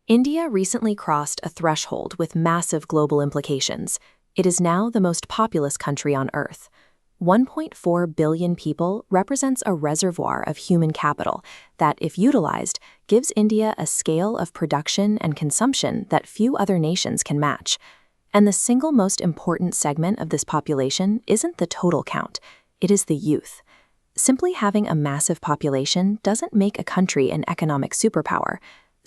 India recently crossed a threshold with massive global implications. It is now the most populous country on Earth. 1.4 billion people represents a reservoir of human capital that, if utilized, gives India a scale of production and consumption that few other nations can match. And the single most important segment of this population isn't the total count, it is the youth. Simply having a massive population doesn't make a country an economic superpower.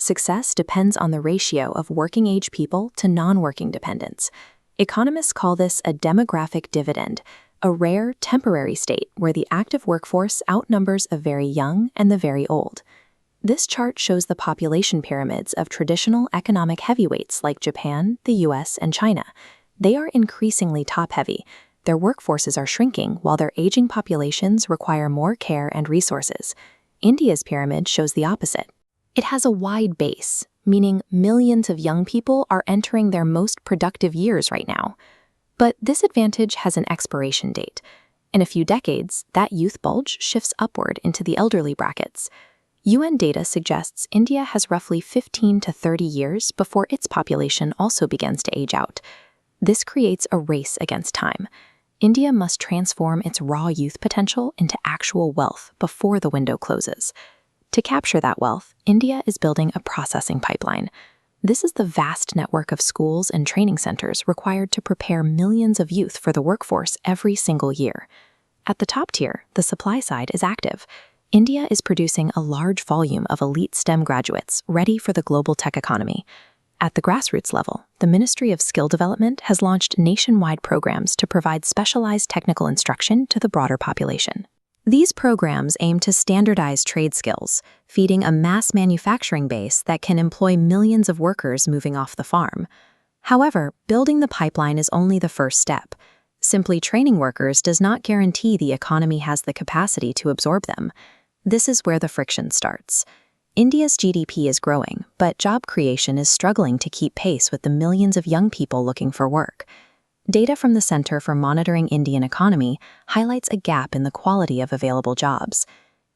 Success depends on the ratio of working-age people to non-working dependents. Economists call this a demographic dividend, a rare, temporary state where the active workforce outnumbers the very young and the very old. This chart shows the population pyramids of traditional economic heavyweights like Japan, the US, and China. They are increasingly top-heavy. Their workforces are shrinking while their aging populations require more care and resources. India's pyramid shows the opposite. It has a wide base, meaning millions of young people are entering their most productive years right now. But this advantage has an expiration date. In a few decades, that youth bulge shifts upward into the elderly brackets. UN data suggests India has roughly 15 to 30 years before its population also begins to age out. This creates a race against time. India must transform its raw youth potential into actual wealth before the window closes. To capture that wealth, India is building a processing pipeline. This is the vast network of schools and training centers required to prepare millions of youth for the workforce every single year. At the top tier, the supply side is active. India is producing a large volume of elite STEM graduates ready for the global tech economy. At the grassroots level, the Ministry of Skill Development has launched nationwide programs to provide specialized technical instruction to the broader population. These programs aim to standardize trade skills, feeding a mass manufacturing base that can employ millions of workers moving off the farm. However, building the pipeline is only the first step. Simply training workers does not guarantee the economy has the capacity to absorb them. This is where the friction starts. India's GDP is growing, but job creation is struggling to keep pace with the millions of young people looking for work. Data from the Center for Monitoring Indian Economy highlights a gap in the quality of available jobs.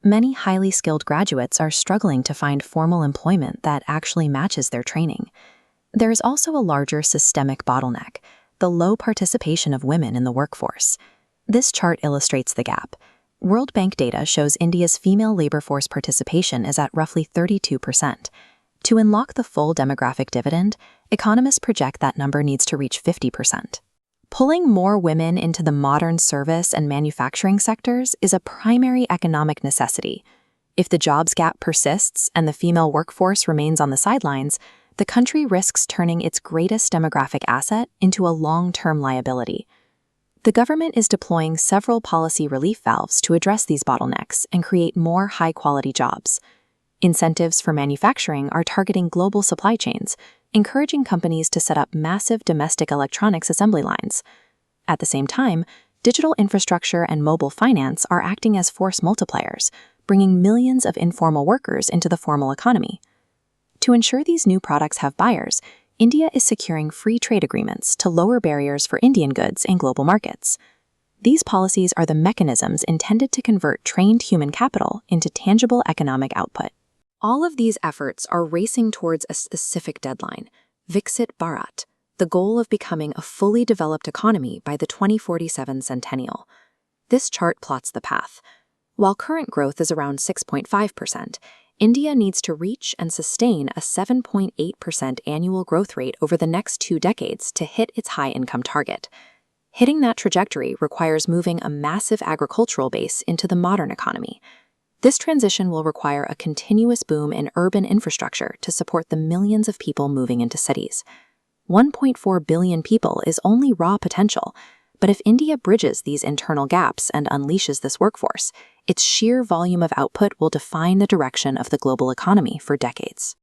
Many highly skilled graduates are struggling to find formal employment that actually matches their training. There is also a larger systemic bottleneck, the low participation of women in the workforce. This chart illustrates the gap. World Bank data shows India's female labor force participation is at roughly 32%. To unlock the full demographic dividend, economists project that number needs to reach 50%. Pulling more women into the modern service and manufacturing sectors is a primary economic necessity. If the jobs gap persists and the female workforce remains on the sidelines, the country risks turning its greatest demographic asset into a long-term liability. The government is deploying several policy relief valves to address these bottlenecks and create more high-quality jobs. Incentives for manufacturing are targeting global supply chains, encouraging companies to set up massive domestic electronics assembly lines. At the same time, digital infrastructure and mobile finance are acting as force multipliers, bringing millions of informal workers into the formal economy. To ensure these new products have buyers, India is securing free trade agreements to lower barriers for Indian goods in global markets. These policies are the mechanisms intended to convert trained human capital into tangible economic output. All of these efforts are racing towards a specific deadline, Viksit Bharat, the goal of becoming a fully developed economy by the 2047 centennial. This chart plots the path. While current growth is around 6.5%, India needs to reach and sustain a 7.8% annual growth rate over the next 2 decades to hit its high-income target. Hitting that trajectory requires moving a massive agricultural base into the modern economy. This transition will require a continuous boom in urban infrastructure to support the millions of people moving into cities. 1.4 billion people is only raw potential, but if India bridges these internal gaps and unleashes this workforce, its sheer volume of output will define the direction of the global economy for decades.